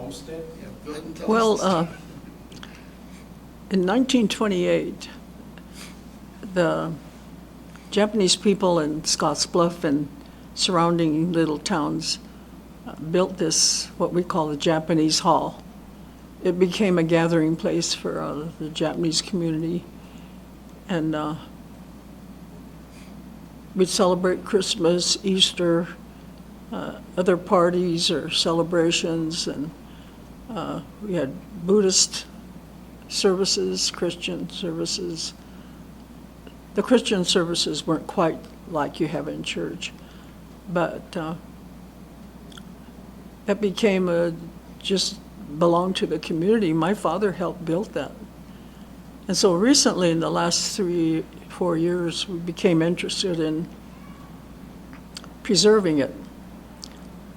homestead? Yeah, go ahead and tell Well, us. in 1928, the Japanese people in Scottsbluff and surrounding little towns built this, what we call the Japanese Hall. It became a gathering place for the Japanese community. And we'd celebrate Christmas, Easter, other parties or celebrations, and we had Buddhist services, Christian services. The Christian services weren't quite like you have in church, but that became just belonged to the community. My father helped build that. And so recently, in the last 3-4 years, we became interested in preserving it.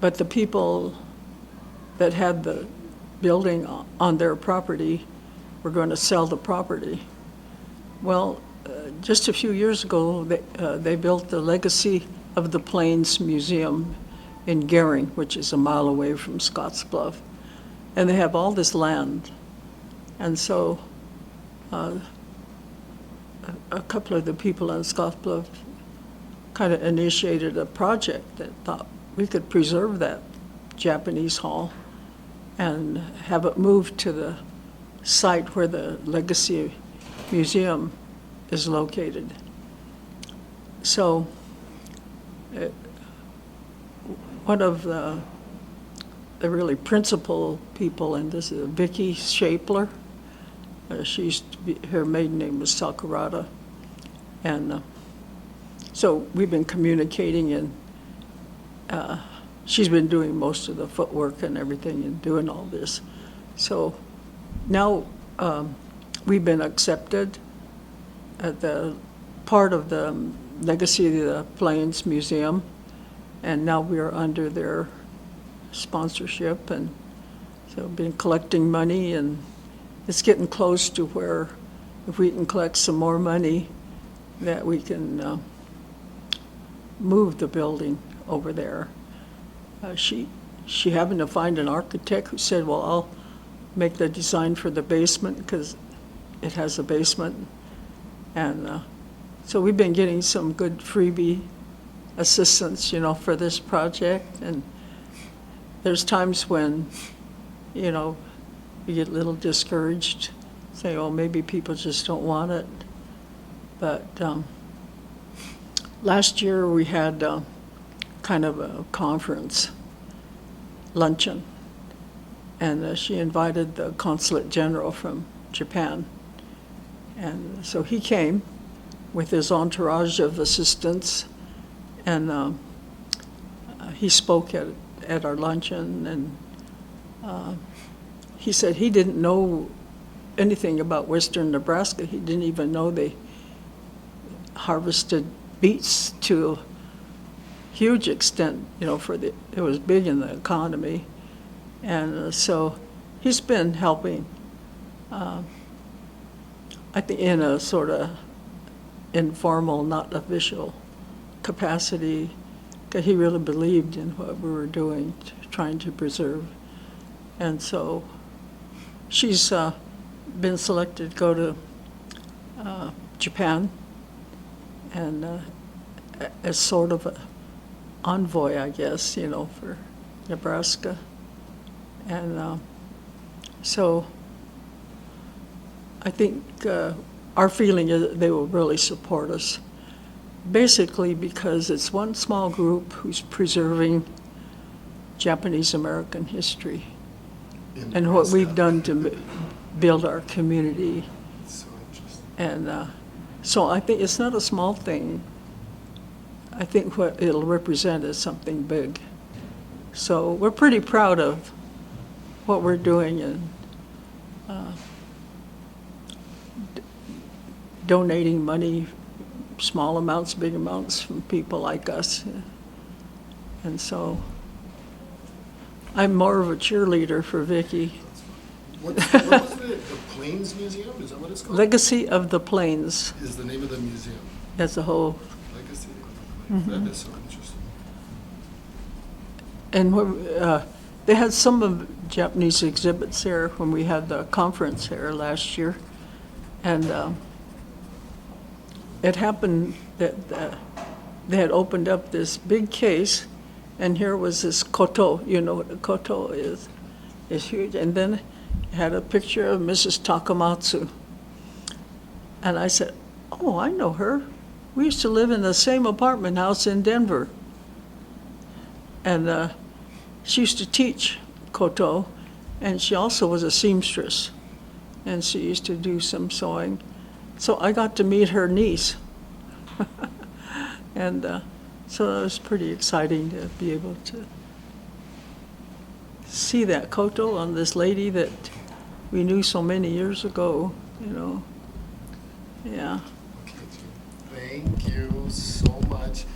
But the people that had the building on their property were going to sell the property. Well, just a few years ago, they built the Legacy of the Plains Museum in Gering, which is a mile away from Scottsbluff. And they have all this land. And so a couple of the people in Scottsbluff kind of initiated a project that thought we could preserve that Japanese hall and have it moved to the site where the Legacy Museum is located. So one of the really principal people in this is Vicki Shapler. She used to be, her maiden name was Sakurada. And so we've been communicating, and she's been doing most of the footwork and everything and doing all this. So now we've been accepted at the part of the Legacy of the Plains Museum, and now we are under their sponsorship, and so we've been collecting money, and it's getting close to where if we can collect some more money that we can move the building over there. She happened to find an architect who said, well, I'll make the design for the basement because it has a basement. And so we've been getting some good freebie assistance, for this project. And there's times when, you get a little discouraged, say, oh, maybe people just don't want it. But last year we had kind of a conference luncheon, and she invited the Consulate General from Japan. And so he came with his entourage of assistants, and he spoke at our luncheon, and he said he didn't know anything about western Nebraska. He didn't even know they harvested beets to a huge extent, it was big in the economy. And so he's been helping, I think in a sort of informal, not official capacity, because he really believed in what we were doing, trying to preserve. And so she's been selected to go to Japan, and as sort of an envoy, I guess, for Nebraska. And so I think our feeling is that they will really support us, basically because it's one small group who's preserving Japanese American history and what we've done to build our community. So interesting. And so I think it's not a small thing. I think what it'll represent is something big. So we're pretty proud of what we're doing, and donating money, small amounts, big amounts, from people like us. And so I'm more of a cheerleader for Vicki. What was the Plains Museum? Is that what it's called? Legacy of the Plains Is the name of the museum. as a whole. Legacy of the Plains. That is so interesting. And They had some of Japanese exhibits there when we had the conference here last year. And it happened that they had opened up this big case, and here was this koto. You know what a koto is? It's huge. And then it had a picture of Mrs. Takamatsu. And I said, oh, I know her. We used to live in the same apartment house in Denver. And she used to teach koto, and she also was a seamstress. And she used to do some sewing. So I got to meet her niece. And so it was pretty exciting to be able to see that koto on this lady that we knew so many years ago, you know. Yeah. Okay, Jeanne. Thank you so